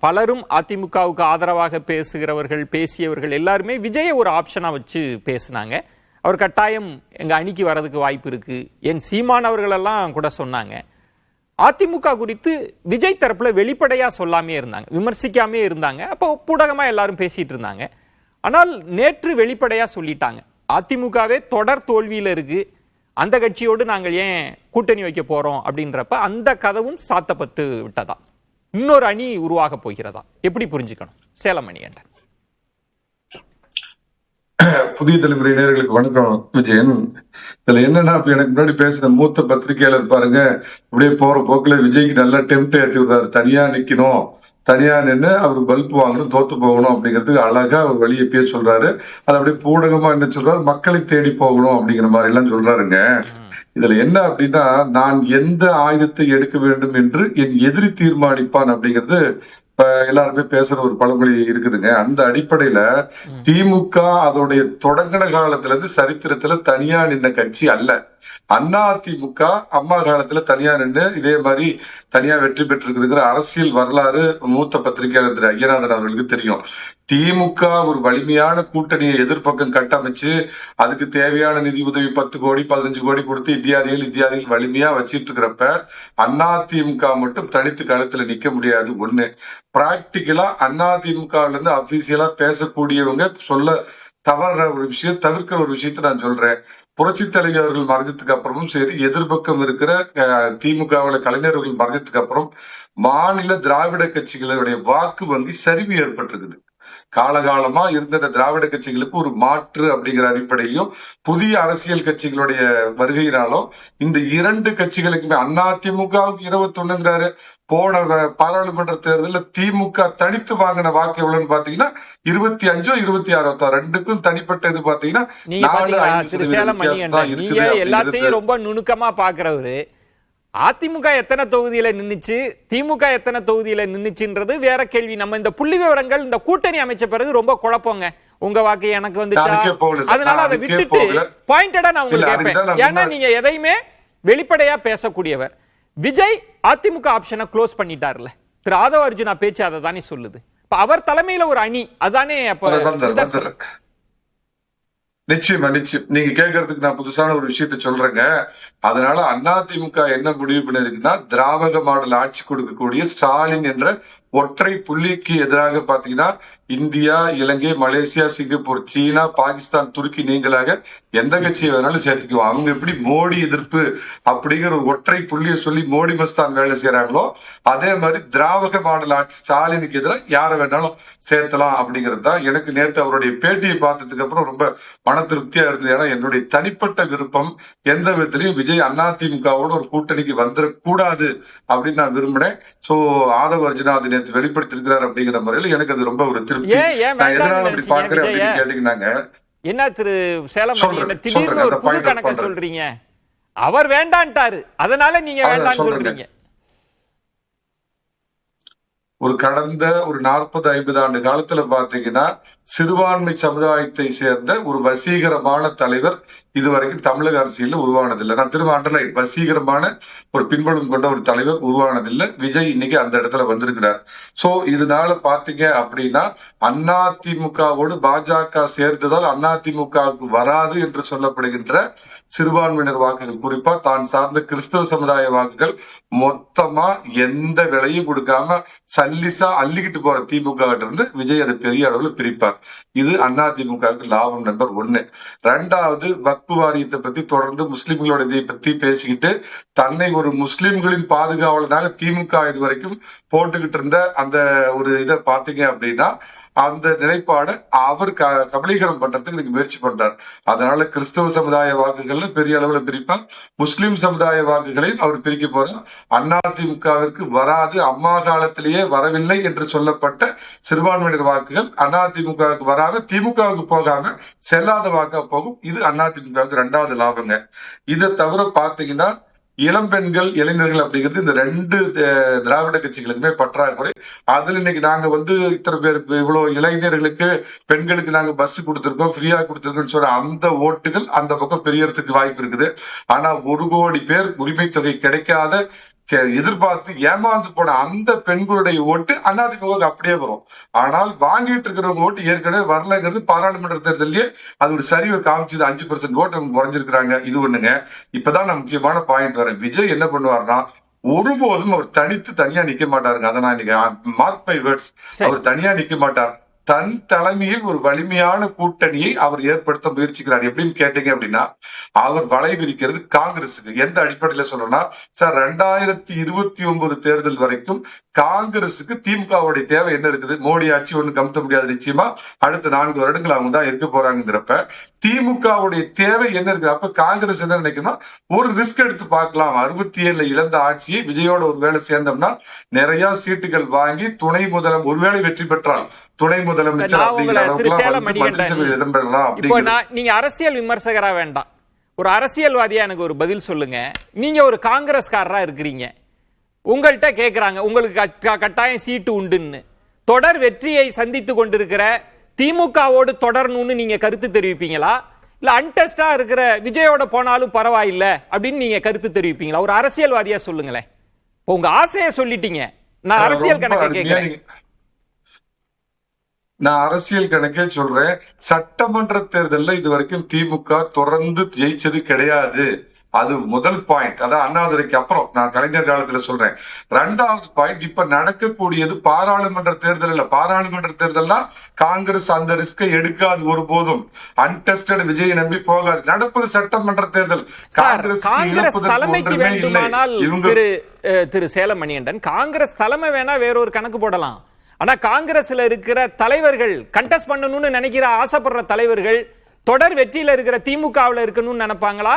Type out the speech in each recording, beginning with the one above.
பலரும் அதிமுகவுக்கு ஆதரவாக பேசுகிறவர்கள் பேசியவர்கள் எல்லாருமே விஜயை ஒரு ஆப்ஷனா வச்சு பேசினாங்க. அவர் கட்டாயம் எங்க அணிக்கு வர்றதுக்கு வாய்ப்பு இருக்கு. என் சீமான் அவர்கள் எல்லாம் கூட சொன்னாங்க. அதிமுக குறித்து விஜய் தரப்புல வெளிப்படையா சொல்லாமே இருந்தாங்க, விமர்சிக்காமே இருந்தாங்க. அப்போ ஊடகமா எல்லாரும் பேசிட்டு இருந்தாங்க. ஆனால் நேற்று வெளிப்படையா சொல்லிட்டாங்க, அதிமுகவே தொடர் தோல்வியில இருக்கு, அந்த கட்சியோடு நாங்கள் ஏன் கூட்டணி வைக்க போறோம் அப்படின்றப்ப அந்த கதவும் சாத்தப்பட்டு விட்டதா, இன்னொரு அணி உருவாக போகிறதா, எப்படி புரிஞ்சுக்கணும்? சேலம் மணிகண்டன். புதிய தலைமுறை நேயர்களுக்கு வணக்கம். விஜயன், இதுல என்னன்னா, இப்ப எனக்கு முன்னாடி பேசுற மூத்த பத்திரிகையாளர் பாருங்க, இப்படியே போற போக்குல விஜய்க்கு நல்லா டெம்ட் ஏற்றி விடுறாரு. தனியா நிக்கணும், தனியா நின்று அவர் பல்ப் வாங்கணும், தோத்து போகணும் அப்படிங்கிறதுக்கு அழகா அவர் வழி எப்பயே சொல்றாரு. அது அப்படியே பூடகமா என்ன சொல்றாரு, மக்களை தேடி போகணும் அப்படிங்கிற மாதிரி எல்லாம் சொல்றாருங்க. இதுல என்ன அப்படின்னா, நான் எந்த ஆயுதத்தை எடுக்க வேண்டும் என்று என் எதிரி தீர்மானிப்பான் அப்படிங்கிறது எல்லாருமே பேசுற ஒரு பழமொழி இருக்குதுங்க. அந்த அடிப்படையில திமுக அதோடைய தொடங்கின காலத்துல இருந்து சரித்திரத்துல தனியா நின்ன கட்சி அல்ல. அதிமுக அம்மா காலத்துல தனியா நின்று இதே மாதிரி தனியா வெற்றி பெற்றிருக்குதுங்கிற அரசியல் வரலாறு மூத்த பத்திரிகையாளர் திரு ஐயநாதன் அவர்களுக்கு தெரியும். திமுக ஒரு வலிமையான கூட்டணியை எதிர்ப்பக்கம் கட்டமைச்சு அதுக்கு தேவையான நிதி உதவி 10 கோடி 15 கோடி கொடுத்து இத்தியாதிகள் வலிமையா வச்சிட்டு இருக்கிறப்ப அதிமுக மட்டும் தனித்து களத்துல நிக்க முடியாது. ஒண்ணு, பிராக்டிக்கலா அதிமுகல இருந்து அபிஷியலா பேசக்கூடியவங்க சொல்ல தவற ஒரு விஷயம், தவிர்க்கிற ஒரு விஷயத்த நான் சொல்றேன். புரட்சி தலைவி அவர்கள் மறைஞ்சதுக்கு அப்புறமும் சரி, எதிர்பக்கம் இருக்கிற திமுகவில் கலைஞர்கள் மறைஞ்சதுக்கு அப்புறம் மாநில திராவிட கட்சிகளுடைய வாக்கு வங்கி சரிவு ஏற்பட்டிருக்குது. காலகாலமா இருந்த திராவிட கட்சிகளுக்கு ஒரு மாற்று அப்படிங்கிற அடிப்படையும் புதிய அரசியல் கட்சிகளுடைய வருகையினாலும் இந்த இரண்டு கட்சிகளுக்குமே, அதிமுகவுக்கு 21ங்கிறாரு, போன பாராளுமன்ற தேர்தலில் திமுக தனித்து வாங்கின வாக்கு எவ்வளவுன்னு பாத்தீங்கன்னா 25 26 ரெண்டுக்கும் தனிப்பட்ட இது பாத்தீங்கன்னா 4-5% எல்லாத்தையும் ரொம்ப நுணுக்கமா பாக்குறவரு. அதிமுக எத்தனை தொகுதியில நின்னுச்சு, திமுக எத்தனை தொகுதியில நின்னுச்சுன்றது வேற கேள்வி. நம்ம இந்த புள்ளி விவரங்கள் இந்த கூட்டணி அமைச்ச பிறகு ரொம்ப குழப்பங்க. உங்க வாக்கு எனக்கு வந்துச்சா, அதனால அதை விட்டுட்டு பாயிண்டடா நான் உங்களுக்கு கேட்பேன். ஏன்னா நீங்க எதையுமே வெளிப்படையா பேசக்கூடியவர். விஜய் அதிமுக ஆப்ஷனை க்ளோஸ் பண்ணிட்டார்ல, திரு ஆதவ அர்ஜுனா பேச்சு அதை தானே சொல்லுது. அவர் தலைமையில ஒரு அணி அதானே. நிச்சயமா நீங்க கேட்கறதுக்கு நான் புதுசான ஒரு விஷயத்த சொல்றேங்க. அதனால அதிமுக என்ன முடிவு பண்ணிருக்குன்னா, திராவிட மாடல் ஆட்சி கொடுக்கக்கூடிய ஸ்டாலின் என்ற ஒற்றை புள்ளிக்கு எதிராக பாத்தீங்கன்னா இந்தியா, இலங்கை, மலேசியா, சிங்கப்பூர், சீனா, பாகிஸ்தான், துருக்கி நீங்களாக எந்த கட்சியை வேணாலும் சேர்த்துக்குவோம். அவங்க எப்படி மோடி எதிர்ப்பு அப்படிங்கிற ஒரு ஒற்றை புள்ளியை சொல்லி மோடி மஸ்தான் வேலை செய்யறாங்களோ, அதே மாதிரி திராவிட மாடல் ஆட்சி ஸ்டாலினுக்கு எதிராக யாரை வேணாலும் சேர்த்தலாம் அப்படிங்கிறது தான். எனக்கு நேற்று அவருடைய பேட்டியை பார்த்ததுக்கு அப்புறம் ரொம்ப மன திருப்தியா இருந்தது. ஏன்னா என்னுடைய தனிப்பட்ட விருப்பம் எந்த விதத்திலையும் விஜய் அதிமுகவோட ஒரு கூட்டணிக்கு வந்துடக்கூடாது அப்படின்னு நான் விரும்பினேன். சோ ஆதவ அர்ஜுனா அது நேற்று வெளிப்படுத்திருக்கிறார் அப்படிங்கிற முறையில் எனக்கு அது ரொம்ப ஒரு திருப்தி. எதனால அப்படி பாக்குறேன் அப்படின்னு கேட்டீங்கன்னாங்க, என்ன திரு சேலம் திடீர்னு ஒரு புது கணக்க சொல்றீங்க? அவர் வேண்டான்ட்டாரு, அதனால நீங்க வேண்டாம்னு சொல்றீங்க. ஒரு கடந்த ஒரு 40-50 ஆண்டு காலத்துல பாத்தீங்கன்னா சிறுபான்மை சமுதாயத்தை சேர்ந்த ஒரு வசீகரமான தலைவர் இதுவரைக்கும் தமிழக அரசியல் உருவானதில்லை. நான் திரும்ப அண்டர்லைன், வசீகரமான ஒரு பின்புலம் கொண்ட ஒரு தலைவர் உருவானதில்லை. விஜய் இன்னைக்கு அந்த இடத்துல வந்திருக்கிறார். சோ இதனால பாத்தீங்க அப்படின்னா அதிமுகவோடு பாஜக சேர்ந்ததால் அதிமுகவுக்கு வராது என்று சொல்லப்படுகின்ற சிறுபான்மையினர் வாக்குகள், குறிப்பா தான் சார்ந்த கிறிஸ்தவ சமுதாய வாக்குகள் மொத்தமா எந்த விலையும் கொடுக்காம சல்லிசா அள்ளிக்கிட்டு போற திமுக இருந்து விஜய் அதை பெரிய அளவுல பிரிப்பார். இது அதிமுகவுக்கு லாபம் நம்பர் 1. 2வது, வக்பு வாரியத்தை பத்தி தொடர்ந்து முஸ்லிம்களோட இதை பத்தி பேசிக்கிட்டு தன்னை ஒரு முஸ்லிம்களின் பாதுகாவலனாக திமுக இதுவரைக்கும் போட்டுக்கிட்டு இருந்த அந்த ஒரு இதை பாத்தீங்க அப்படின்னா அந்த நிலைப்பாடு அவர் கபலீகரம் பண்றதுக்கு இன்னைக்கு முயற்சி பண்றார். அதனால கிறிஸ்தவ சமுதாய வாக்குகள்ல பெரிய அளவுல பிரிப்பார், முஸ்லிம் சமுதாய வாக்குகளையும் அவர் பிரிக்க போறார். அதிமுகவிற்கு வராது, அம்மா காலத்திலேயே வரவில்லை என்று சொல்லப்பட்ட சிறுபான்மையினர் வாக்குகள் அதிமுகவுக்கு வராம திமுகவுக்கு போகாம செல்லாத வாக்கா போகும். இது அதிமுகவுக்கு 2வது லாபங்க. இதை தவிர பாத்தீங்கன்னா இளம்பெண்கள், இளைஞர்கள் அப்படிங்கிறது இந்த 2 திராவிட கட்சிகளுக்குமே பற்றாக்குறை. அதுல இன்னைக்கு நாங்க இத்தனை பேருக்கு இவ்வளவு இளைஞர்களுக்கு, பெண்களுக்கு நாங்க பஸ் கொடுத்திருக்கோம், ஃப்ரீயா கொடுத்திருக்கோம்னு சொல்ற அந்த ஓட்டுகள் அந்த பக்கம் பெரியறதுக்கு வாய்ப்பு இருக்குது. ஆனா 1 கோடி பேர் உரிமை தொகை கிடைக்காத எதிர்பார்த்து ஏமாந்து போன அந்த பெண்களுடைய ஓட்டு அதிமுக அப்படியே வரும். ஆனால் வாங்கிட்டு இருக்கிறவங்க ஓட்டு ஏற்கனவே வரலங்கிறது பாராளுமன்ற தேர்தலே அது ஒரு சரிவை காமிச்சது. 5% ஓட்டு அவங்க குறைஞ்சிருக்கிறாங்க. இது ஒண்ணுங்க. இப்பதான் நான் முக்கியமான பாயிண்ட் வரேன். விஜய் என்ன பண்ணுவார்னா, ஒருபோதும் அவர் தனியா நிக்க மாட்டாருங்க. அதை நான் இன்னைக்கு மார்க் மை வேர்ட்ஸ், அவர் தனியா நிக்க மாட்டார். தன் தலைமையில் ஒரு வலிமையான கூட்டணியை அவர் ஏற்படுத்த முயற்சிக்கிறார். எப்படின்னு கேட்டீங்க அப்படின்னா, அவர் வலை விரிக்கிறது காங்கிரஸுக்கு. எந்த அடிப்படையில சொல்றேன்னா சார், 2029 தேர்தல் வரைக்கும் காங்கிரஸுக்கு திமுகவுடைய தேவை என்ன இருக்குது? மோடி ஆட்சி ஒண்ணு கமுத்த முடியாது நிச்சயமா. அடுத்த 4 வருடங்கள் அவங்க தான் இருக்க போறாங்கிறப்ப திமுகவுடைய தேவை என்ன இருக்கு? அப்ப காங்கிரஸ் என்ன நினைக்கணும், ஒரு ரிஸ்க் எடுத்து பார்க்கலாம். 67 இழந்த ஆட்சியை விஜயோட ஒரு வேலை சேர்ந்தோம்னா நிறைய சீட்டுகள் வாங்கி துணை முதலம் ஒருவேளை வெற்றி பெற்றால் துணை முதலமைச்சர் அப்படிங்கிற அளவுக்கு இடம்பெறலாம். நீங்க அரசியல் விமர்சகரா வேண்டாம், ஒரு அரசியல்வாதியா எனக்கு ஒரு பதில் சொல்லுங்க. நீங்க ஒரு காங்கிரஸ்காரரா இருக்கிறீங்க, உங்கள்கிட்ட கேக்குறாங்க உங்களுக்கு கட்டாயம் சீட்டு உண்டுன்னு. தொடர் வெற்றியை சந்தித்து கொண்டிருக்கிற திமுகவோடு தொடரணும்னு நீங்க கருத்து தெரிவிப்பீங்களா, இல்ல அன்டெஸ்டா இருக்கிற விஜயோட போனாலும் பரவாயில்ல அப்படின்னு நீங்க கருத்து தெரிவிப்பீங்களா? ஒரு அரசியல்வாதியா சொல்லுங்களேன். உங்க ஆசையை சொல்லிட்டீங்க, நான் அரசியல் கணக்கு கேட்கிறேன். நான் அரசியல் கணக்கே சொல்றேன். சட்டமன்ற தேர்தலில் இது வரைக்கும் திமுக தொடர்ந்து ஜெயிச்சது கிடையாது. அது முதல் பாயிண்ட். அதான் அண்ணாதுரைக்கு அப்புறம் நான் கலைஞர் காலத்துல சொல்றேன். 2வது பாயிண்ட், இப்ப நடக்கக்கூடியது பாராளுமன்ற தேர்தல் இல்ல. பாராளுமன்ற தேர்தல்னா காங்கிரஸ் அந்த ரிஸ்கை எடுக்காது ஒருபோதும். அன்டெஸ்டட் விஜயை நம்பி போகாது. நடப்பது சட்டமன்ற தேர்தல். காங்கிரஸ் தலைமைக்கு வேண்டுமானால் திரு சேலம் மணிகண்டன், காங்கிரஸ் தலைமை வேணா வேறொரு கணக்கு போடலாம். ஆனா காங்கிரஸ்ல இருக்கிற தலைவர்கள் கண்டெஸ்ட் பண்ணணும்னு நினைக்கிற ஆசைப்படுற தலைவர்கள் தொடர் வெற்றியில இருக்கிற திமுகவில் இருக்கணும்னு நினைப்பாங்களா,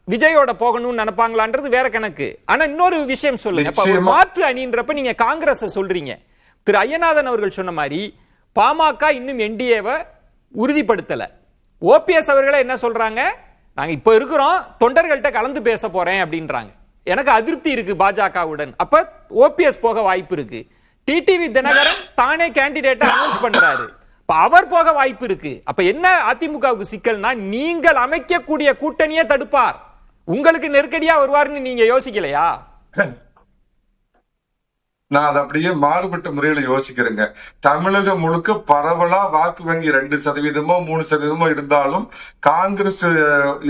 விஜயோட போகணும்னு நினைப்பாங்களான்றது வேற கணக்கு. ஆனா இன்னொரு விஷயம் சொல்லுங்க, மாற்று அணின்றப்ப நீங்க காங்கிரஸ் சொல்றீங்க. திரு ஐயநாதன் அவர்கள் சொன்ன மாதிரி பாமக இன்னும் என்டிஏவை உறுதிப்படுத்தல. ஓபிஎஸ் அவர்களே என்ன சொல்றாங்க, நாங்க இப்ப இருக்கிறோம், தொண்டர்கள்ட்ட கலந்து பேச போறேன் அப்படின்றாங்க. எனக்கு அதிருப்தி இருக்கு பாஜகவுடன். அப்ப ஓபிஎஸ் போக வாய்ப்பு இருக்கு. டிடிவி தினகரன் தானே கேண்டிடேட் அனௌன்ஸ் பண்றாரு, அவர் போக வாய்ப்பு இருக்கு. அப்ப என்ன அதிமுகவுக்கு சிக்கல்னா, நீங்கள் அமைக்கக்கூடிய கூட்டணியே தடுப்பார், உங்களுக்கு நெருக்கடியா வருவார்னு நீங்க யோசிக்கலையா? நான் அதை அப்படியே மாறுபட்ட முறையில யோசிக்கிறேங்க. தமிழகம் முழுக்க பரவலா வாக்கு வங்கி 2% 3% இருந்தாலும் காங்கிரஸ்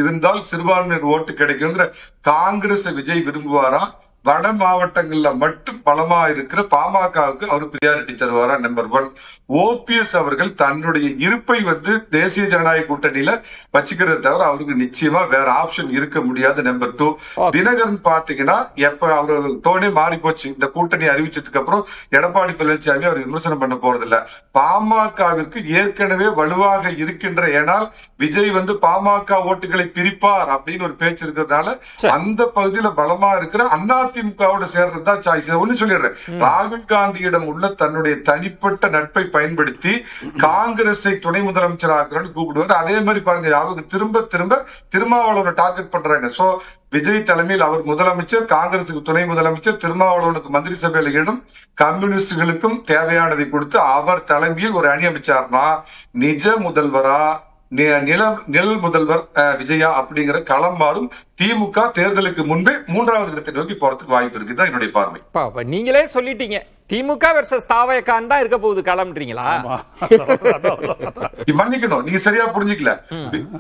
இருந்தால் சிறுபான்மையினர் ஓட்டு கிடைக்குங்கிற காங்கிரஸ் விஜய் விரும்புவாரா? வட மாவட்டங்கள்ல மட்டும் பலமா இருக்கிற பாமகவுக்கு அவர் பிரியாரிட்டி தருவாரா? நம்பர் 1. ஓபிஎஸ் அவர்கள் தன்னுடைய இருப்பை தேசிய ஜனநாயக கூட்டணியில வச்சுக்கிறத தவிர அவருக்கு நிச்சயமா வேற ஆப்ஷன் இருக்க முடியாது. நம்பர் 2, தினகரன் பாத்தீங்கன்னா எப்ப அவரு டோனே மாறி போச்சு. இந்த கூட்டணி அறிவிச்சதுக்கு அப்புறம் எடப்பாடி பழனிசாமி அவர் விமர்சனம் பண்ண போறது இல்ல. பாமகவிற்கு ஏற்கனவே வலுவாக இருக்கின்ற, ஏனால் விஜய் பாமக ஓட்டுகளை பிரிப்பார் அப்படின்னு ஒரு பேச்சு இருக்கிறதுனால அந்த பகுதியில பலமா இருக்கிற அதிமுகவோட சேர்றதுதான் சாய்ஸ். ஒண்ணு சொல்லிடுறேன், ராகுல் காந்தியிடம் உள்ள தன்னுடைய தனிப்பட்ட நட்பை பயன்படுத்தி காங்கிரஸை துணை முதலமைச்சர் ஆக்குறன்னு கூப்பிடுவார். அதே மாதிரி பாருங்க, அவங்க திரும்ப திரும்ப திருமாவளவனை டார்கெட் பண்றாங்க. சோ விஜய் தலைமையில் அவர் முதலமைச்சர், காங்கிரசுக்கு துணை முதலமைச்சர், திருமாவளவனுக்கு மந்திரி சபையில இடம், கம்யூனிஸ்டுகளுக்கும் தேவையானதை கொடுத்து அவர் தலைமையில் ஒரு அணி அமைச்சார்னா நிஜ முதல்வரா நிழல் முதல்வர் விஜயா அப்படிங்கிற களம் மாறும். திமுக தேர்தலுக்கு முன்பே 3வது இடத்தை நோக்கி போறதுக்கு வாய்ப்பு இருக்குதான் என்னுடைய பார்வை. நீங்களே சொல்லிட்டீங்க, திமுக வெர்சஸ் தாவேகான் தான் இருக்க போகுது களம்ன்றீங்களா? மன்னிக்கணும், நீங்க சரியா புரிஞ்சுக்கல.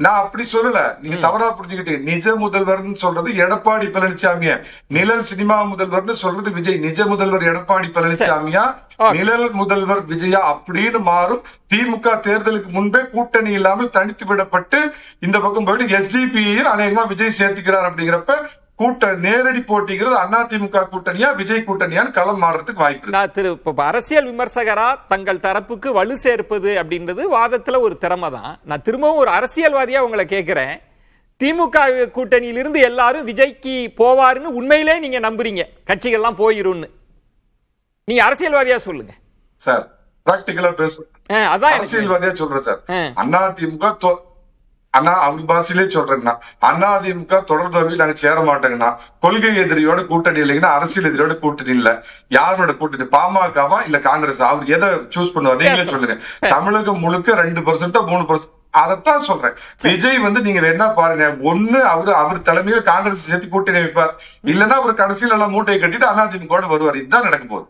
நான் அப்படி சொல்லல, நீங்க தவறா புரிஞ்சுக்கிட்டீங்க. நிஜ முதல்வர்னு சொல்றது எடப்பாடி பழனிசாமியா, நிழல் சினிமா முதல்வர்னு சொல்றது விஜய். நிஜ முதல்வர் எடப்பாடி பழனிசாமியா, நிழல் முதல்வர் விஜயா அப்படின்னு மாறும். திமுக தேர்தலுக்கு முன்பே கூட்டணி இல்லாமல் தனித்து விடப்பட்டு இந்த பக்கம் போயிட்டு எஸ்டிபியையும் அநேகமா விஜய் சேர்த்துக்கிறார். அப்படிங்கிறப்ப நேரடி போட்டிங்கிறது அதிமுக கூட்டணியா விஜய் கூட்டணியான்னு களம் மாறதுக்கு வாய்ப்பு. நான் அரசியல் விமர்சகரா தங்கள் தரப்புக்கு வலு சேர்ப்பது அப்படின்றது வாதத்துல ஒரு திறமை தான். நான் திரும்பவும் ஒரு அரசியல்வாதியா உங்களை கேட்கிறேன், திமுக கூட்டணியிலிருந்து எல்லாரும் விஜய்க்கு போவாருன்னு உண்மையிலே நீங்க நம்புறீங்க? கட்சிகள்லாம் போயிரும்னு நீங்க அரசியல்வாதியா சொல்லுங்க சார். பிராக்டிகலா பேசுறேன், அதான் அரசியல்வாதியா சொல்றேன் சார். அதிமுக அவர் பாசிலே சொல்றேங்கண்ணா, அதிமுக தொடர் தோல்வியில் நாங்க சேர மாட்டோங்கண்ணா. கொள்கை எதிரியோட கூட்டணி இல்லைங்கன்னா அரசியல் எதிரியோட கூட்டணி இல்ல. யாரோட கூட்டணி, பாமகவா இல்ல காங்கிரஸ்? அவர் எதை சூஸ் பண்ணுவார் நீங்களே சொல்லுங்க. தமிழகம் முழுக்க 2% 3% அதத்தான் சொல்றேன். விஜய் வந்து நீங்க என்ன பாருங்க, ஒண்ணு அவர் தலைமையில காங்கிரஸ் சேர்த்து கூட்டணி வைப்பார், இல்லன்னா அவர் கடைசியில எல்லாம் மூட்டையை கட்டிட்டு அதிமுக வருவார். இதுதான் நடக்க போகுது.